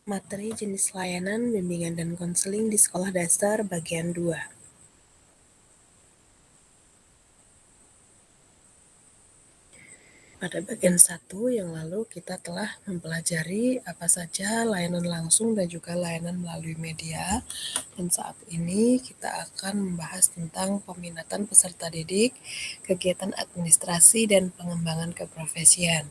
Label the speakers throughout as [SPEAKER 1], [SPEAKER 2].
[SPEAKER 1] Materi jenis layanan, bimbingan dan konseling di sekolah dasar bagian 2. Pada bagian 1 yang lalu kita telah mempelajari apa saja layanan langsung dan juga layanan melalui media. Dan saat ini kita akan membahas tentang peminatan peserta didik, kegiatan administrasi dan pengembangan keprofesian.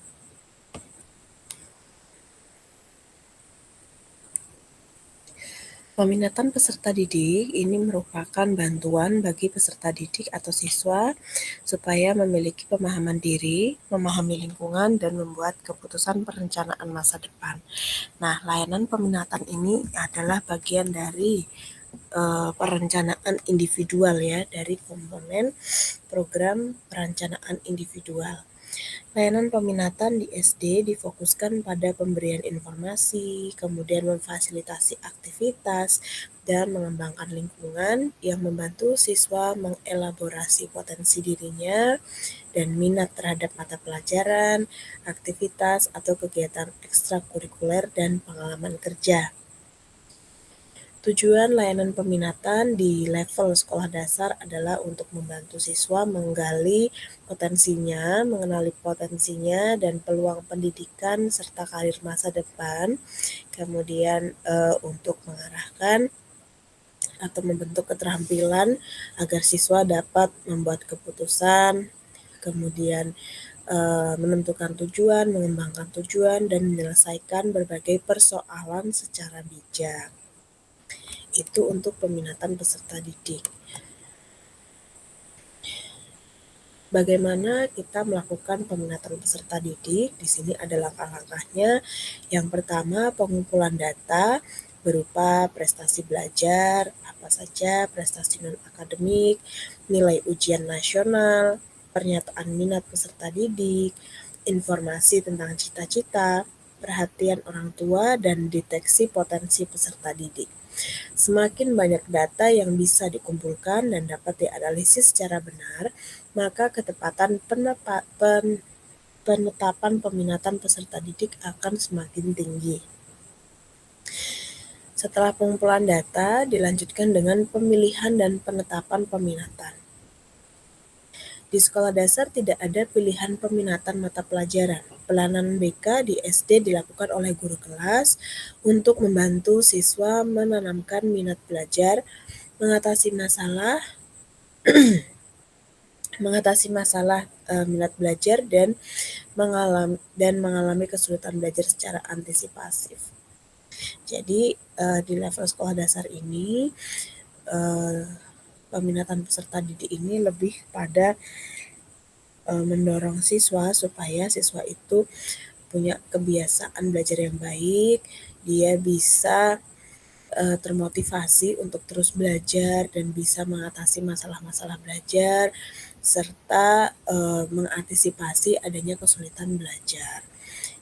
[SPEAKER 1] Peminatan peserta didik ini merupakan bantuan bagi peserta didik atau siswa supaya memiliki pemahaman diri, memahami lingkungan, dan membuat keputusan perencanaan masa depan. Nah, layanan peminatan ini adalah bagian dari perencanaan individual ya, dari komponen program perencanaan individual. Layanan peminatan di SD difokuskan pada pemberian informasi, kemudian memfasilitasi aktivitas, dan mengembangkan lingkungan yang membantu siswa mengelaborasi potensi dirinya dan minat terhadap mata pelajaran, aktivitas, atau kegiatan ekstrakurikuler dan pengalaman kerja. Tujuan layanan peminatan di level sekolah dasar adalah untuk membantu siswa menggali potensinya, mengenali potensinya dan peluang pendidikan serta karir masa depan, kemudian untuk mengarahkan atau membentuk keterampilan agar siswa dapat membuat keputusan, kemudian menentukan tujuan, mengembangkan tujuan, dan menyelesaikan berbagai persoalan secara bijak. Itu untuk peminatan peserta didik. Bagaimana kita melakukan peminatan peserta didik? Di sini ada langkah-langkahnya. Yang pertama, pengumpulan data berupa prestasi belajar, apa saja prestasi non-akademik, nilai ujian nasional, pernyataan minat peserta didik, informasi tentang cita-cita, perhatian orang tua, dan deteksi potensi peserta didik. Semakin banyak data yang bisa dikumpulkan dan dapat dianalisis secara benar, maka ketepatan penetapan peminatan peserta didik akan semakin tinggi. Setelah pengumpulan data, dilanjutkan dengan pemilihan dan penetapan peminatan. Di sekolah dasar tidak ada pilihan peminatan mata pelajaran. Pelayanan BK di SD dilakukan oleh guru kelas untuk membantu siswa menanamkan minat belajar, mengatasi masalah minat belajar dan mengalami kesulitan belajar secara antisipasif. Jadi di level sekolah dasar ini peminatan peserta didik ini lebih pada mendorong siswa supaya siswa itu punya kebiasaan belajar yang baik, dia bisa termotivasi untuk terus belajar dan bisa mengatasi masalah-masalah belajar serta mengantisipasi adanya kesulitan belajar.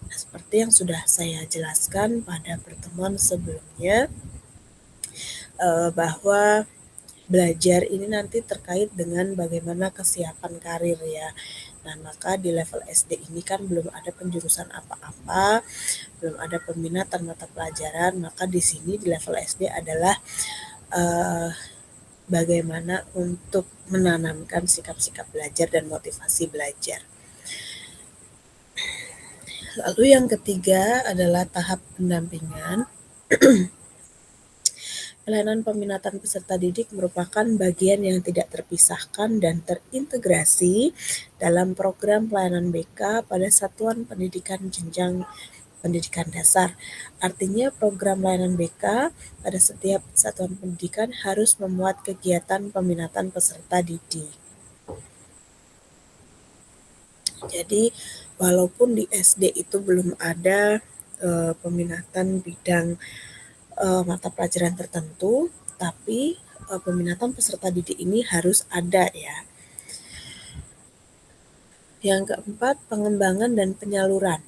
[SPEAKER 1] Nah, seperti yang sudah saya jelaskan pada pertemuan sebelumnya, bahwa belajar ini nanti terkait dengan bagaimana kesiapan karir ya. Nah, maka di level SD ini kan belum ada penjurusan apa-apa, belum ada peminatan mata pelajaran, maka di sini di level SD adalah bagaimana untuk menanamkan sikap-sikap belajar dan motivasi belajar. Lalu yang ketiga adalah tahap pendampingan. Pelayanan peminatan peserta didik merupakan bagian yang tidak terpisahkan dan terintegrasi dalam program pelayanan BK pada satuan pendidikan jenjang pendidikan dasar. Artinya program layanan BK pada setiap satuan pendidikan harus memuat kegiatan peminatan peserta didik. Jadi walaupun di SD itu belum ada peminatan bidang mata pelajaran tertentu, tapi peminatan peserta didik ini harus ada ya. Yang keempat, pengembangan dan penyaluran.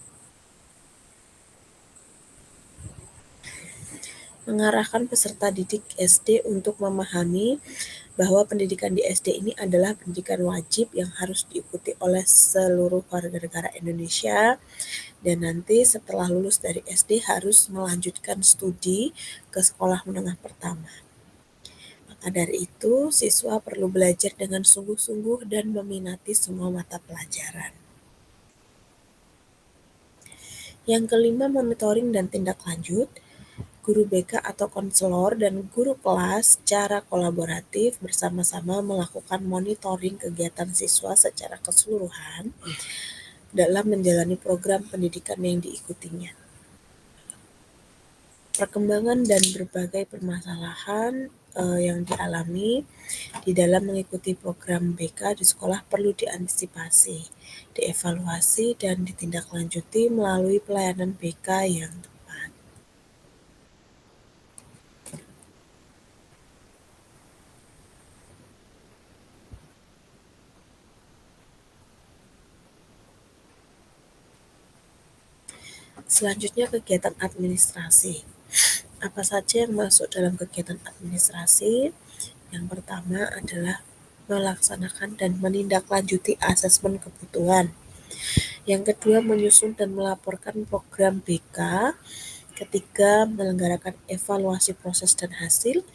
[SPEAKER 1] Mengarahkan peserta didik SD untuk memahami bahwa pendidikan di SD ini adalah pendidikan wajib yang harus diikuti oleh seluruh warga negara Indonesia dan nanti setelah lulus dari SD harus melanjutkan studi ke sekolah menengah pertama. Maka dari itu, siswa perlu belajar dengan sungguh-sungguh dan meminati semua mata pelajaran. Yang kelima, monitoring dan tindak lanjut. Guru BK atau konselor dan guru kelas secara kolaboratif bersama-sama melakukan monitoring kegiatan siswa secara keseluruhan dalam menjalani program pendidikan yang diikutinya. Perkembangan dan berbagai permasalahan yang dialami di dalam mengikuti program BK di sekolah perlu diantisipasi, dievaluasi, dan ditindaklanjuti melalui pelayanan BK yang tepat. Selanjutnya, kegiatan administrasi. Apa saja yang masuk dalam kegiatan administrasi? Yang pertama adalah melaksanakan dan menindaklanjuti asesmen kebutuhan. Yang kedua, menyusun dan melaporkan program BK. Ketiga, menyelenggarakan evaluasi proses dan hasil.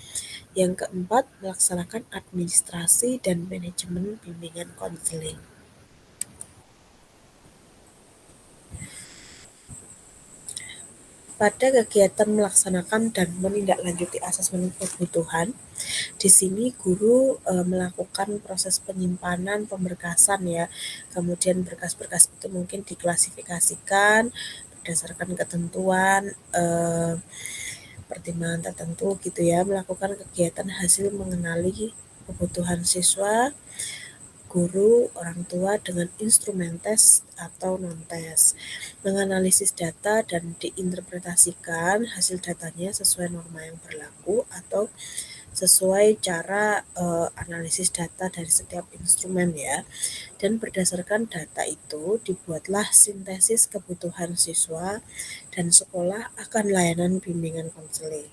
[SPEAKER 1] Yang keempat, melaksanakan administrasi dan manajemen bimbingan konseling. Pada kegiatan melaksanakan dan menindaklanjuti asesmen kebutuhan, di sini guru melakukan proses penyimpanan, pemberkasan ya. Kemudian berkas-berkas itu mungkin diklasifikasikan berdasarkan ketentuan pertimbangan tertentu gitu ya, melakukan kegiatan hasil mengenali kebutuhan siswa, guru, orang tua dengan instrumen tes atau non-tes, menganalisis data dan diinterpretasikan hasil datanya sesuai norma yang berlaku atau sesuai cara analisis data dari setiap instrumen ya. Dan berdasarkan data itu dibuatlah sintesis kebutuhan siswa dan sekolah akan layanan bimbingan konseling.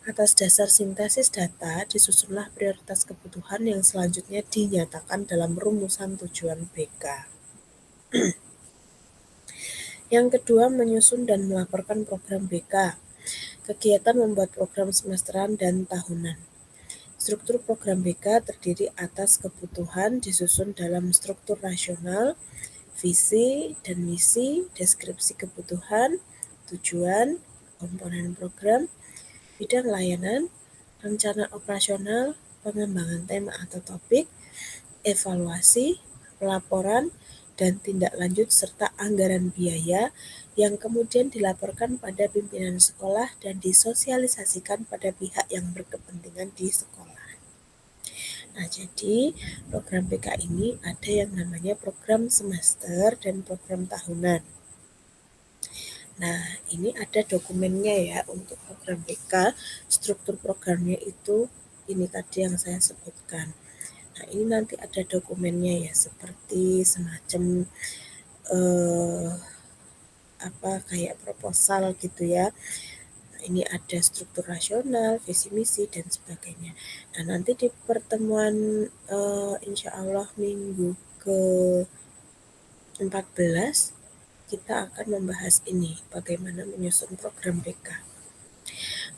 [SPEAKER 1] Atas dasar sintesis data, disusunlah prioritas kebutuhan yang selanjutnya dinyatakan dalam rumusan tujuan BK. Yang kedua, menyusun dan melaporkan program BK. Kegiatan membuat program semesteran dan tahunan. Struktur program BK terdiri atas kebutuhan disusun dalam struktur rasional, visi dan misi, deskripsi kebutuhan, tujuan, komponen program, bidang layanan, rencana operasional, pengembangan tema atau topik, evaluasi, pelaporan, dan tindak lanjut serta anggaran biaya yang kemudian dilaporkan pada pimpinan sekolah dan disosialisasikan pada pihak yang berkepentingan di sekolah. Nah, jadi program BK ini ada yang namanya program semester dan program tahunan. Nah, ini ada dokumennya ya untuk program BK. Struktur programnya itu ini tadi yang saya sebutkan. Nah, ini nanti ada dokumennya ya, seperti semacam kayak proposal gitu ya. Nah, ini ada struktur rasional, visi misi dan sebagainya. Nah, nanti di pertemuan insya Allah minggu ke 14 kita akan membahas ini, bagaimana menyusun program BK.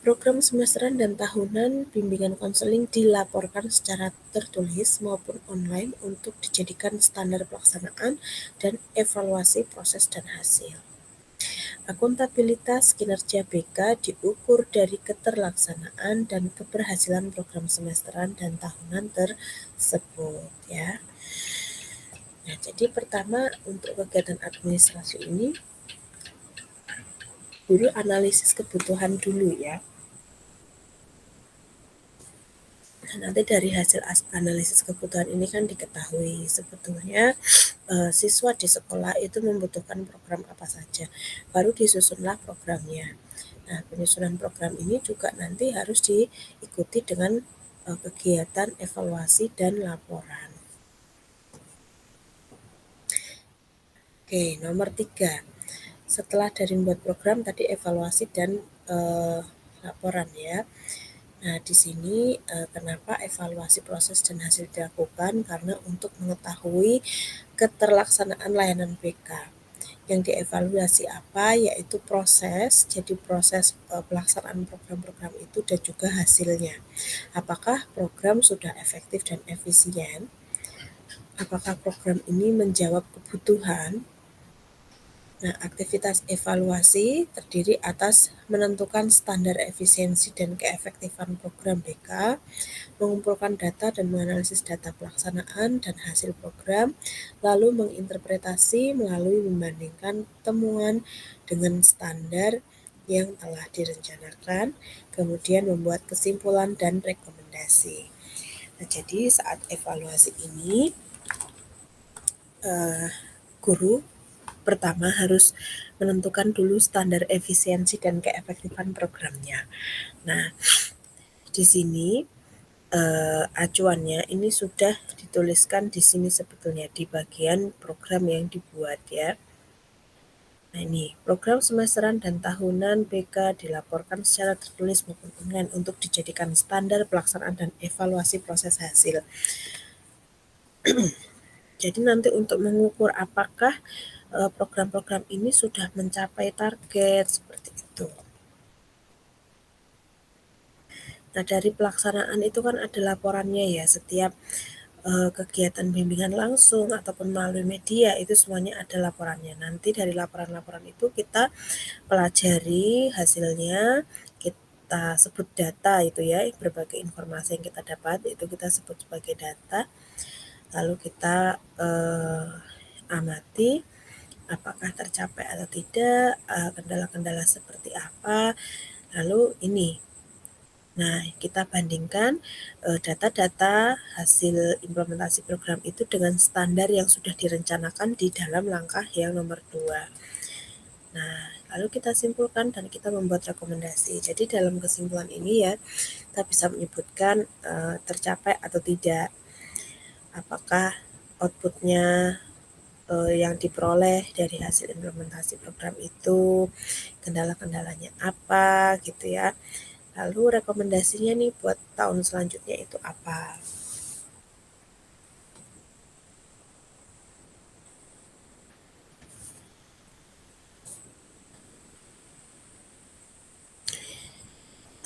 [SPEAKER 1] Program semesteran dan tahunan bimbingan konseling dilaporkan secara tertulis maupun online untuk dijadikan standar pelaksanaan dan evaluasi proses dan hasil. Akuntabilitas kinerja BK diukur dari keterlaksanaan dan keberhasilan program semesteran dan tahunan tersebut ya. Nah, jadi pertama untuk kegiatan administrasi ini guru analisis kebutuhan dulu ya. Nah, nanti dari hasil analisis kebutuhan ini kan diketahui sebetulnya siswa di sekolah itu membutuhkan program apa saja. Baru disusunlah programnya. Nah, penyusunan program ini juga nanti harus diikuti dengan kegiatan evaluasi dan laporan. Oke, nomor 3. Setelah dari membuat program tadi evaluasi dan laporan ya. Nah, di sini kenapa evaluasi proses dan hasil dilakukan? Karena untuk mengetahui keterlaksanaan layanan BK. Yang dievaluasi apa? Yaitu proses, jadi proses pelaksanaan program-program itu dan juga hasilnya. Apakah program sudah efektif dan efisien? Apakah program ini menjawab kebutuhan? Nah, aktivitas evaluasi terdiri atas menentukan standar efisiensi dan keefektifan program BK, mengumpulkan data dan menganalisis data pelaksanaan dan hasil program, lalu menginterpretasi melalui membandingkan temuan dengan standar yang telah direncanakan, kemudian membuat kesimpulan dan rekomendasi. Nah, jadi saat evaluasi ini, guru pertama harus menentukan dulu standar efisiensi dan keefektifan programnya. Nah, di sini acuannya ini sudah dituliskan di sini sebetulnya di bagian program yang dibuat ya. Nah ini, program semesteran dan tahunan BK dilaporkan secara tertulis maupun online untuk dijadikan standar pelaksanaan dan evaluasi proses hasil. Jadi nanti untuk mengukur apakah program-program ini sudah mencapai target seperti itu. Nah dari pelaksanaan itu kan ada laporannya ya, setiap kegiatan bimbingan langsung ataupun melalui media itu semuanya ada laporannya. Nanti dari laporan-laporan itu kita pelajari hasilnya, kita sebut data itu ya, berbagai informasi yang kita dapat itu kita sebut sebagai data. Lalu kita amati apakah tercapai atau tidak, kendala-kendala seperti apa. Lalu ini, nah kita bandingkan data-data hasil implementasi program itu dengan standar yang sudah direncanakan di dalam langkah yang nomor 2. Nah, lalu kita simpulkan dan kita membuat rekomendasi. Jadi dalam kesimpulan ini ya, kita bisa menyebutkan tercapai atau tidak. Apakah outputnya yang diperoleh dari hasil implementasi program itu, kendala-kendalanya apa gitu ya. Lalu rekomendasinya nih buat tahun selanjutnya itu apa.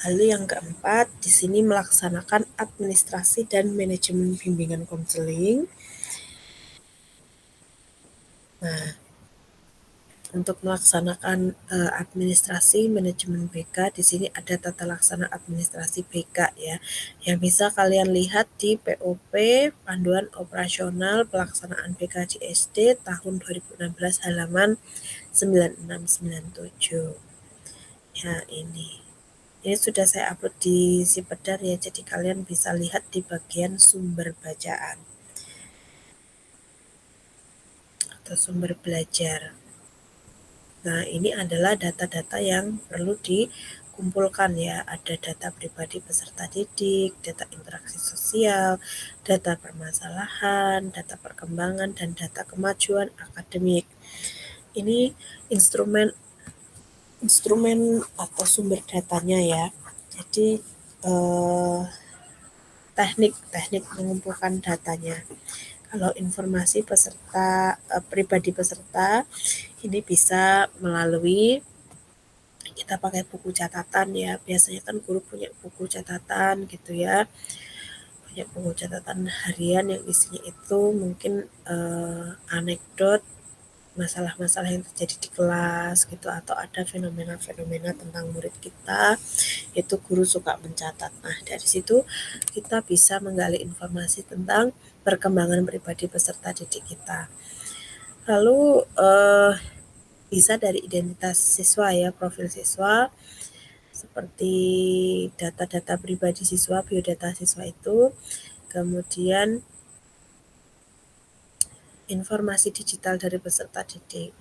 [SPEAKER 1] Lalu yang keempat, di sini melaksanakan administrasi dan manajemen bimbingan konseling. Nah, untuk melaksanakan administrasi manajemen BK di sini ada tata laksana administrasi BK ya, yang bisa kalian lihat di POP Panduan Operasional Pelaksanaan BK di SD tahun 2016 halaman 9697. Ya ini sudah saya upload di Sipedar ya, jadi kalian bisa lihat di bagian sumber bacaan atau sumber belajar. Nah, ini adalah data-data yang perlu dikumpulkan ya. Ada data pribadi peserta didik, data interaksi sosial, data permasalahan, data perkembangan, dan data kemajuan akademik. Ini instrumen atau sumber datanya ya. Jadi teknik mengumpulkan datanya. Kalau informasi peserta pribadi peserta ini bisa melalui kita pakai buku catatan ya. Biasanya kan guru punya buku catatan gitu ya. Punya buku catatan harian yang isinya itu mungkin anekdot masalah-masalah yang terjadi di kelas gitu, atau ada fenomena-fenomena tentang murid kita, itu guru suka mencatat. Nah, dari situ kita bisa menggali informasi tentang perkembangan pribadi peserta didik kita. Lalu bisa dari identitas siswa ya, profil siswa, seperti data-data pribadi siswa, biodata siswa itu, kemudian informasi digital dari peserta didik.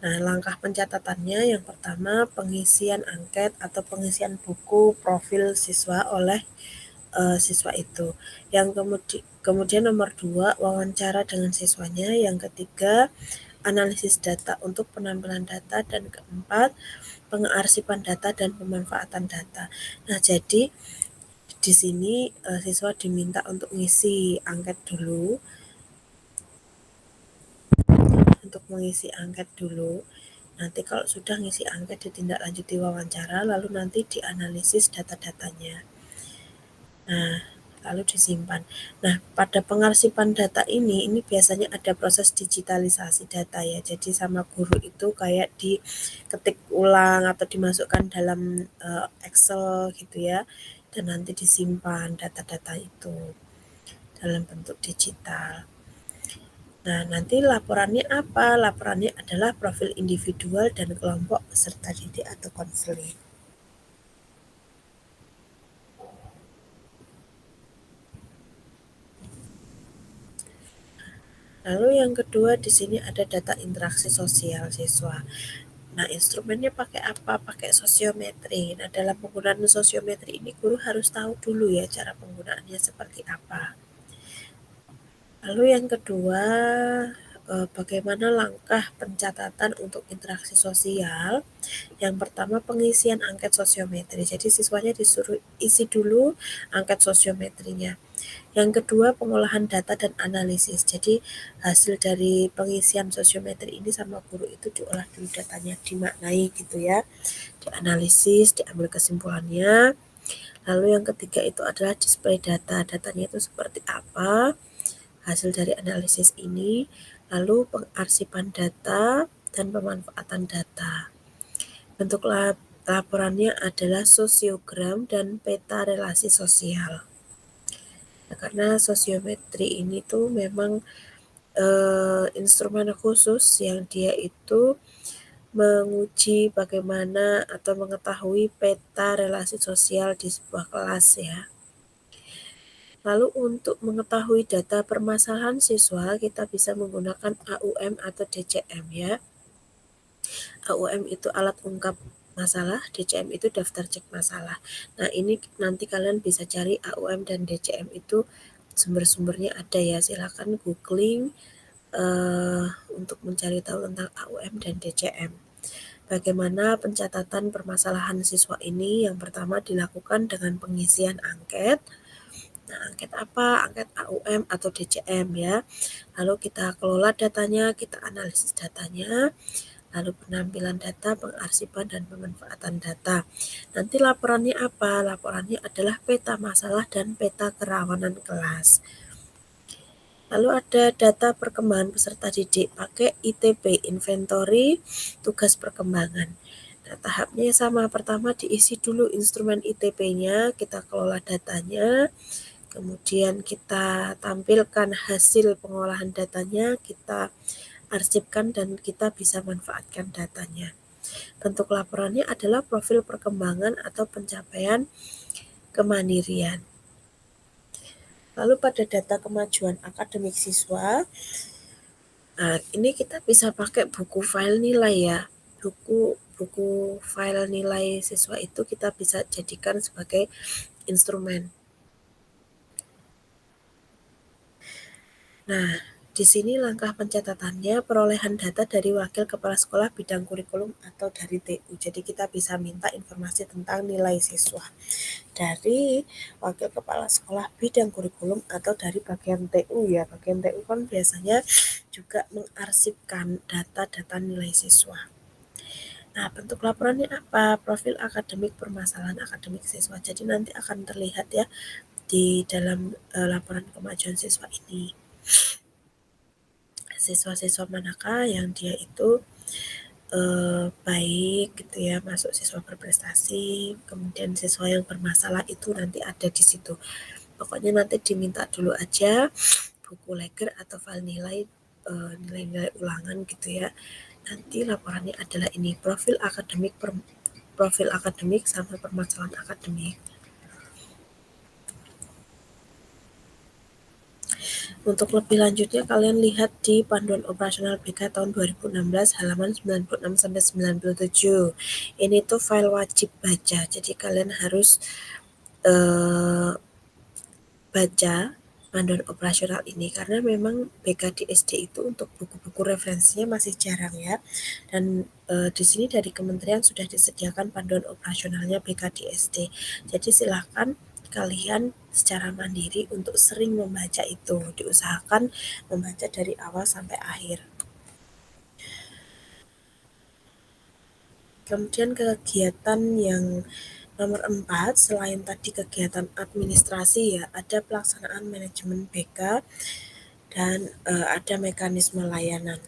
[SPEAKER 1] Nah, langkah pencatatannya yang pertama pengisian angket atau pengisian buku profil siswa oleh siswa itu. Yang kemudian nomor 2 wawancara dengan siswanya. Yang ketiga analisis data untuk penampilan data, dan keempat pengarsipan data dan pemanfaatan data. Nah, jadi di sini siswa diminta untuk ngisi angket dulu. untuk mengisi angket dulu. Nanti kalau sudah ngisi angket ditindaklanjuti wawancara, lalu nanti dianalisis data-datanya. Nah, lalu disimpan. Nah, pada pengarsipan data ini biasanya ada proses digitalisasi data ya. Jadi sama guru itu kayak diketik ulang atau dimasukkan dalam Excel gitu ya. Dan nanti disimpan data-data itu dalam bentuk digital. Nah, nanti laporannya apa? Laporannya adalah profil individual dan kelompok peserta didik atau konseling. Lalu yang kedua di sini ada data interaksi sosial siswa. Nah, instrumennya pakai apa? Pakai sosiometri. Nah, dalam penggunaan sosiometri ini guru harus tahu dulu ya cara penggunaannya seperti apa. Lalu yang kedua, bagaimana langkah pencatatan untuk interaksi sosial. Yang pertama, pengisian angket sosiometri. Jadi siswanya disuruh isi dulu angket sosiometrinya. Yang kedua, pengolahan data dan analisis. Jadi hasil dari pengisian sosiometri ini sama guru itu diolah dulu datanya, dimaknai gitu ya, dianalisis, diambil kesimpulannya. Lalu yang ketiga itu adalah display data. Datanya itu seperti apa, hasil dari analisis ini, lalu pengarsipan data dan pemanfaatan data. Bentuk laporannya adalah sosiogram dan peta relasi sosial. Nah, karena sosiometri ini tuh memang instrumen khusus yang dia itu menguji bagaimana atau mengetahui peta relasi sosial di sebuah kelas ya. Lalu untuk mengetahui data permasalahan siswa, kita bisa menggunakan AUM atau DCM ya. AUM itu alat ungkap masalah, DCM itu daftar cek masalah. Nah, ini nanti kalian bisa cari AUM dan DCM itu sumber-sumbernya ada ya. Silakan googling untuk mencari tahu tentang AUM dan DCM. Bagaimana pencatatan permasalahan siswa ini? Yang pertama dilakukan dengan pengisian angket. Nah, angket apa? Angket AUM atau DCM ya. Lalu kita kelola datanya, kita analisis datanya, lalu penampilan data, pengarsipan, dan pemanfaatan data. Nanti laporannya apa? Laporannya adalah peta masalah dan peta kerawanan kelas. Lalu ada data perkembangan peserta didik pakai ITP, inventory tugas perkembangan. Nah, tahapnya sama. Pertama diisi dulu instrumen ITP-nya, kita kelola datanya, kemudian kita tampilkan hasil pengolahan datanya, kita arsipkan dan kita bisa manfaatkan datanya. Bentuk laporannya adalah profil perkembangan atau pencapaian kemandirian. Lalu pada data kemajuan akademik siswa, nah ini kita bisa pakai buku file nilai ya. Buku file nilai siswa itu kita bisa jadikan sebagai instrumen. Nah, di sini langkah pencatatannya, perolehan data dari wakil kepala sekolah bidang kurikulum atau dari TU. Jadi kita bisa minta informasi tentang nilai siswa dari wakil kepala sekolah bidang kurikulum atau dari bagian TU ya. Bagian TU kan biasanya juga mengarsipkan data-data nilai siswa. Nah, bentuk laporannya apa? Profil akademik, permasalahan akademik siswa. Jadi nanti akan terlihat ya di dalam laporan kemajuan siswa ini. Siswa-siswa manakah yang dia itu baik gitu ya, masuk siswa berprestasi, kemudian siswa yang bermasalah itu nanti ada di situ. Pokoknya nanti diminta dulu aja buku leger atau file nilai nilai-nilai ulangan gitu ya. Nanti laporannya adalah ini profil akademik sama permasalahan akademik. Untuk lebih lanjutnya kalian lihat di Panduan Operasional BK tahun 2016 halaman 96 sampai 97. Ini tuh file wajib baca. Jadi kalian harus baca panduan operasional ini karena memang BK di SD itu untuk buku-buku referensinya masih jarang ya. Dan di sini dari kementerian sudah disediakan panduan operasionalnya BK di SD. Jadi silakan kalian secara mandiri untuk sering membaca itu, diusahakan membaca dari awal sampai akhir. Kemudian kegiatan yang nomor 4, selain tadi kegiatan administrasi ya, ada pelaksanaan manajemen BK dan ada mekanisme layanan.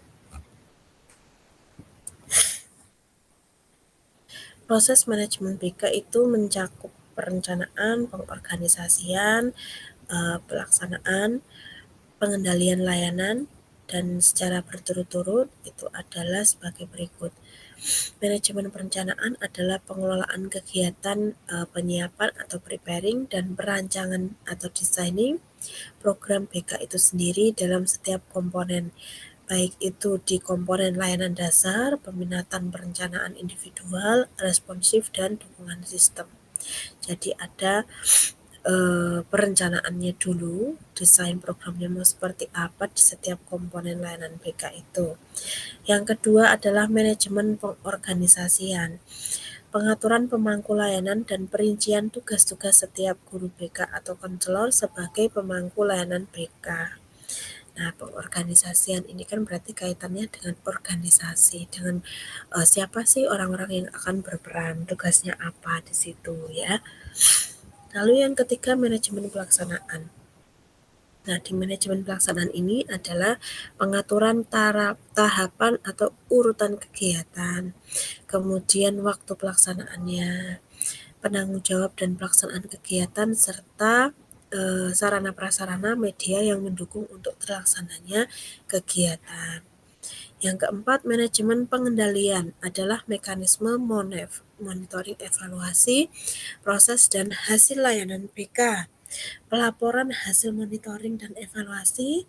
[SPEAKER 1] Proses manajemen BK itu mencakup perencanaan, pengorganisasian, pelaksanaan, pengendalian layanan, dan secara berturut-turut itu adalah sebagai berikut. Manajemen perencanaan adalah pengelolaan kegiatan penyiapan atau preparing dan perancangan atau designing program BK itu sendiri dalam setiap komponen, baik itu di komponen layanan dasar, peminatan perencanaan individual, responsif, dan dukungan sistem. Jadi ada perencanaannya dulu, desain programnya mau seperti apa di setiap komponen layanan BK itu. Yang kedua adalah manajemen pengorganisasian, pengaturan pemangku layanan dan perincian tugas-tugas setiap guru BK atau konselor sebagai pemangku layanan BK. Nah, pengorganisasian ini kan berarti kaitannya dengan organisasi, dengan siapa sih orang-orang yang akan berperan, tugasnya apa di situ ya. Lalu yang ketiga, manajemen pelaksanaan. Nah, di manajemen pelaksanaan ini adalah pengaturan tahapan atau urutan kegiatan, kemudian waktu pelaksanaannya, penanggung jawab dan pelaksanaan kegiatan, serta sarana prasarana media yang mendukung untuk terlaksananya kegiatan. Yang keempat, manajemen pengendalian adalah mekanisme monitoring evaluasi, proses dan hasil layanan BK, pelaporan hasil monitoring dan evaluasi,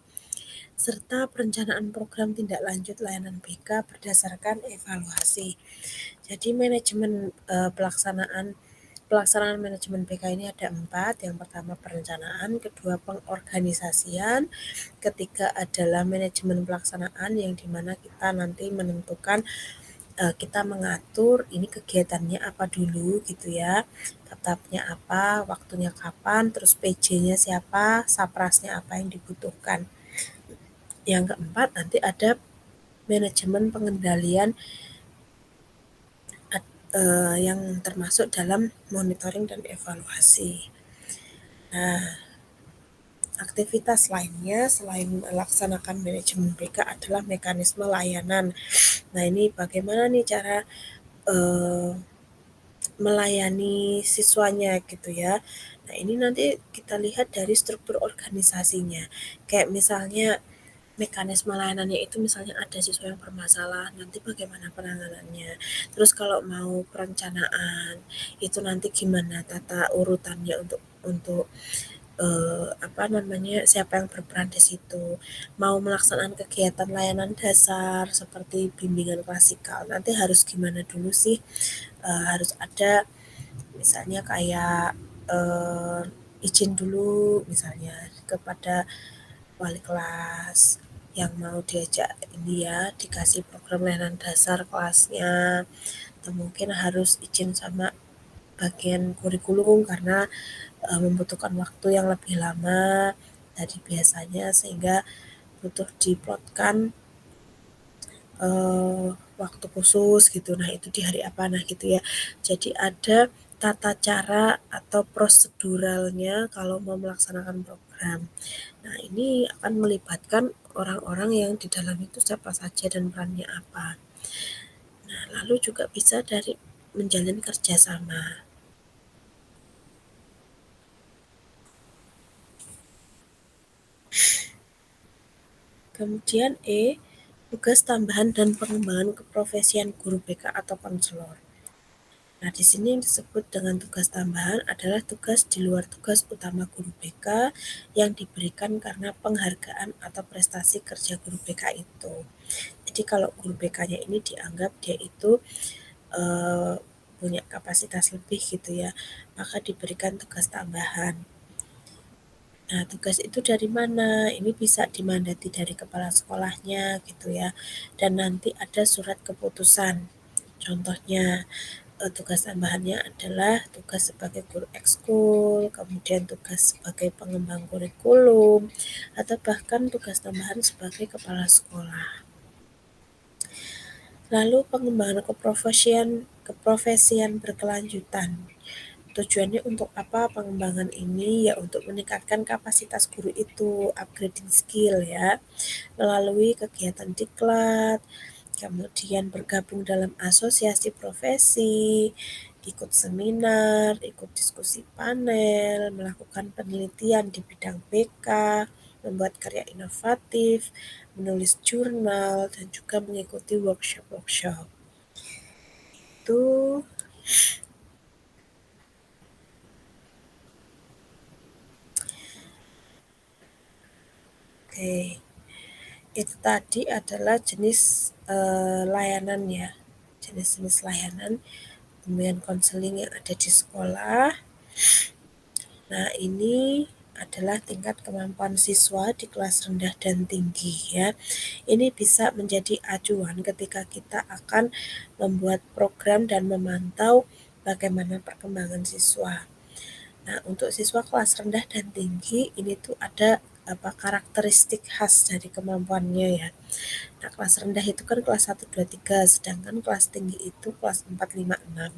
[SPEAKER 1] serta perencanaan program tindak lanjut layanan BK berdasarkan evaluasi. Jadi manajemen pelaksanaan manajemen BK ini ada 4. Yang pertama perencanaan, kedua pengorganisasian, ketiga adalah manajemen pelaksanaan yang dimana kita nanti menentukan kita mengatur ini kegiatannya apa dulu gitu ya, tahapnya apa, waktunya kapan, terus PJ-nya siapa, saprasnya apa yang dibutuhkan. Yang keempat nanti ada manajemen pengendalian yang termasuk dalam monitoring dan evaluasi. Nah, aktivitas lainnya selain melaksanakan manajemen BK adalah mekanisme layanan. Nah, ini bagaimana nih cara melayani siswanya gitu ya. Nah, ini nanti kita lihat dari struktur organisasinya. Kayak misalnya mekanisme layanannya itu misalnya ada siswa yang bermasalah, nanti bagaimana penanganannya. Terus kalau mau perencanaan, itu nanti gimana tata urutannya untuk siapa yang berperan di situ. Mau melaksanakan kegiatan layanan dasar seperti bimbingan klasikal, nanti harus gimana dulu sih? Harus ada misalnya kayak izin dulu misalnya kepada wali kelas yang mau diajak ini ya dikasih program layanan dasar kelasnya, atau mungkin harus izin sama bagian kurikulum karena membutuhkan waktu yang lebih lama dari biasanya sehingga butuh diplotkan waktu khusus gitu. Nah, itu di hari apa nah gitu ya. Jadi ada tata cara atau proseduralnya kalau mau melaksanakan program. Nah, ini akan melibatkan orang-orang yang di dalam itu siapa saja dan perannya apa. Nah, lalu juga bisa dari menjalin kerjasama. Kemudian tugas tambahan dan pengembangan keprofesian guru BK atau konselor. Nah, di sini yang disebut dengan tugas tambahan adalah tugas di luar tugas utama guru BK yang diberikan karena penghargaan atau prestasi kerja guru BK itu. Jadi kalau guru BK-nya ini dianggap dia itu punya kapasitas lebih gitu ya, maka diberikan tugas tambahan. Nah, tugas itu dari mana? Ini bisa dimandati dari kepala sekolahnya gitu ya. Dan nanti ada surat keputusan. Contohnya, tugas tambahannya adalah tugas sebagai guru ekskul, kemudian tugas sebagai pengembang kurikulum, atau bahkan tugas tambahan sebagai kepala sekolah. Lalu pengembangan keprofesian berkelanjutan. Tujuannya untuk apa pengembangan ini? Ya untuk meningkatkan kapasitas guru itu, upgrading skill ya, melalui kegiatan diklat, kemudian bergabung dalam asosiasi profesi, ikut seminar, ikut diskusi panel, melakukan penelitian di bidang BK, membuat karya inovatif, menulis jurnal, dan juga mengikuti workshop-workshop. Itu oke. Itu tadi adalah jenis layanan ya, jenis-jenis layanan pemberian konseling yang ada di sekolah. Nah, ini adalah tingkat kemampuan siswa di kelas rendah dan tinggi ya. Ini bisa menjadi acuan ketika kita akan membuat program dan memantau bagaimana perkembangan siswa. Nah, untuk siswa kelas rendah dan tinggi ini tuh ada karakteristik khas dari kemampuannya ya. Nah, kelas rendah itu kan kelas 1, 2, 3, sedangkan kelas tinggi itu kelas 4, 5, 6.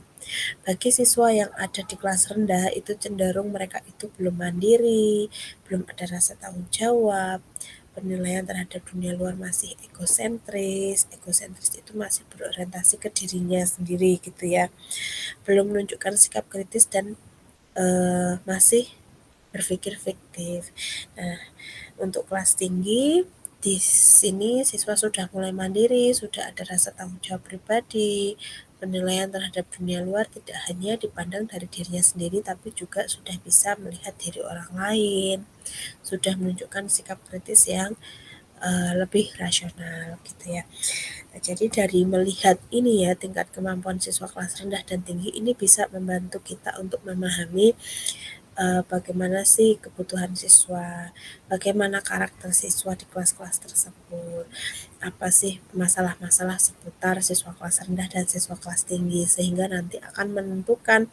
[SPEAKER 1] Bagi siswa yang ada di kelas rendah itu cenderung mereka itu belum mandiri, belum ada rasa tanggung jawab, penilaian terhadap dunia luar masih egosentris. Egosentris itu masih berorientasi ke dirinya sendiri gitu ya. Belum menunjukkan sikap kritis dan masih berpikir fiktif. Nah, untuk kelas tinggi di sini siswa sudah mulai mandiri, sudah ada rasa tanggung jawab pribadi, penilaian terhadap dunia luar tidak hanya dipandang dari dirinya sendiri tapi juga sudah bisa melihat diri orang lain, sudah menunjukkan sikap kritis yang lebih rasional gitu ya. Nah, jadi dari melihat ini ya tingkat kemampuan siswa kelas rendah dan tinggi ini bisa membantu kita untuk memahami bagaimana sih kebutuhan siswa, bagaimana karakter siswa di kelas-kelas tersebut, apa sih masalah-masalah seputar siswa kelas rendah dan siswa kelas tinggi, sehingga nanti akan menentukan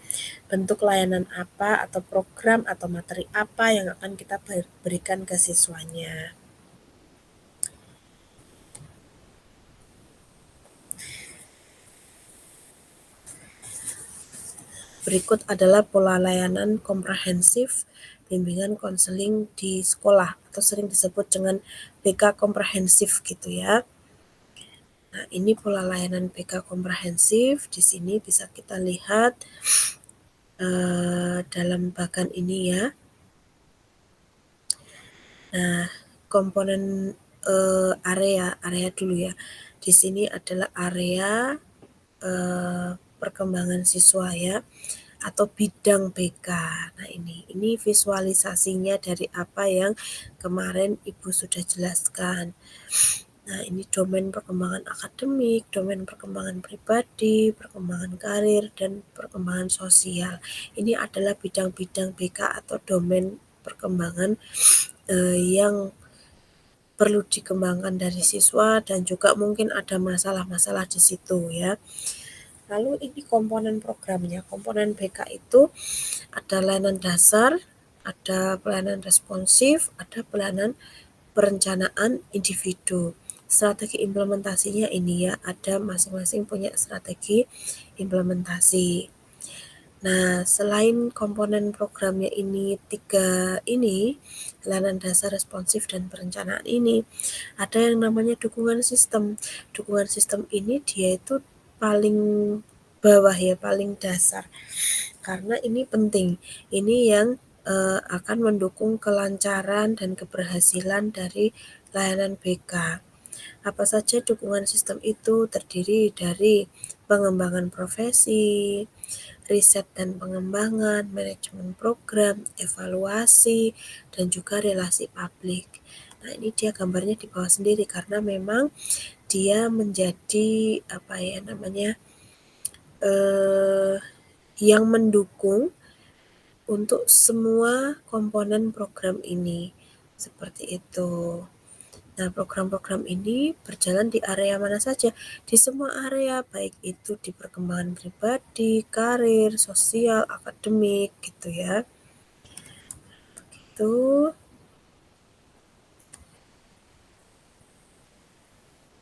[SPEAKER 1] bentuk layanan apa atau program atau materi apa yang akan kita berikan ke siswanya. Berikut adalah pola layanan komprehensif bimbingan konseling di sekolah atau sering disebut dengan BK komprehensif gitu ya. Nah, ini pola layanan BK komprehensif. Di sini bisa kita lihat dalam bagan ini ya. Nah, komponen area dulu ya. Di sini adalah area perkembangan siswa ya, atau bidang BK. Nah, ini visualisasinya dari apa yang kemarin Ibu sudah jelaskan. Nah, ini domain perkembangan akademik, domain perkembangan pribadi, perkembangan karir, dan perkembangan sosial. Ini adalah bidang-bidang BK atau domain perkembangan yang perlu dikembangkan dari siswa dan juga mungkin ada masalah-masalah di situ ya. Lalu ini komponen programnya. Komponen BK itu ada layanan dasar, ada pelayanan responsif, ada pelayanan perencanaan individu. Strategi implementasinya ini ya, ada masing-masing punya strategi implementasi. Nah, selain komponen programnya ini 3 ini, layanan dasar, responsif, dan perencanaan ini, ada yang namanya dukungan sistem. Dukungan sistem ini dia itu paling bawah ya, paling dasar. Karena ini penting. Ini yang akan mendukung kelancaran dan keberhasilan dari layanan BK. Apa saja dukungan sistem itu? Terdiri dari pengembangan profesi, riset dan pengembangan, manajemen program, evaluasi, dan juga relasi publik. Nah, ini dia gambarnya di bawah sendiri karena memang dia menjadi yang mendukung untuk semua komponen program ini. Seperti itu. Nah, program-program ini berjalan di area mana saja? Di semua area, baik itu di perkembangan pribadi, karir, sosial, akademik, gitu ya. Gitu.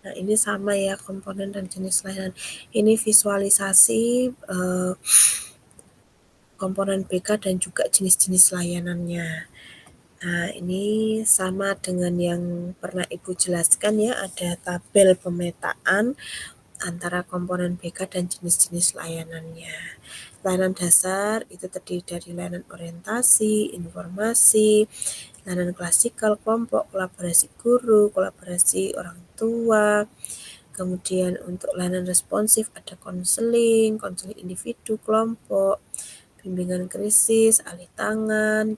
[SPEAKER 1] Nah, ini sama ya komponen dan jenis layanan. Ini visualisasi komponen BK dan juga jenis-jenis layanannya. Nah, ini sama dengan yang pernah Ibu jelaskan ya, ada tabel pemetaan antara komponen BK dan jenis-jenis layanannya. Layanan dasar itu terdiri dari layanan orientasi, informasi, layanan klasikal, kelompok, kolaborasi guru, kolaborasi orang tua. Kemudian untuk layanan responsif ada konseling, konseling individu, kelompok, bimbingan krisis, alih tangan,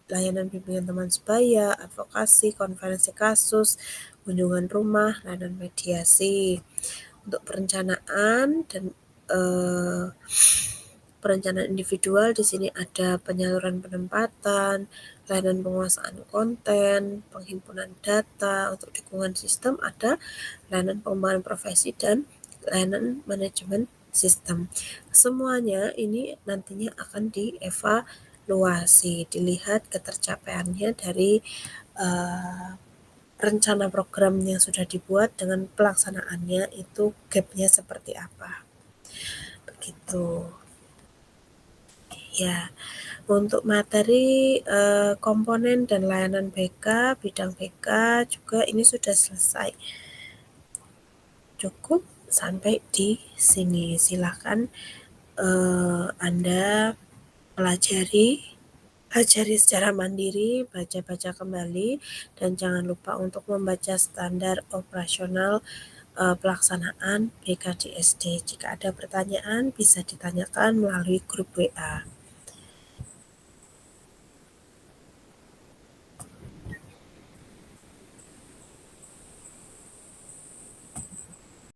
[SPEAKER 1] layanan bimbingan teman sebaya, advokasi, konferensi kasus, kunjungan rumah, layanan mediasi. Untuk perencanaan dan perencanaan individual di sini ada penyaluran penempatan, layanan penguasaan konten, penghimpunan data, untuk dukungan sistem ada layanan pengembangan profesi dan layanan manajemen sistem. Semuanya ini nantinya akan dievaluasi, dilihat ketercapaiannya dari rencana program yang sudah dibuat dengan pelaksanaannya itu gap-nya seperti apa. Begitu. Ya, untuk materi komponen dan layanan BK, bidang BK juga ini sudah selesai. Cukup sampai di sini. Silakan Anda pelajari secara mandiri, baca-baca kembali, dan jangan lupa untuk membaca standar operasional pelaksanaan BKDSD. Jika ada pertanyaan bisa ditanyakan melalui grup WA.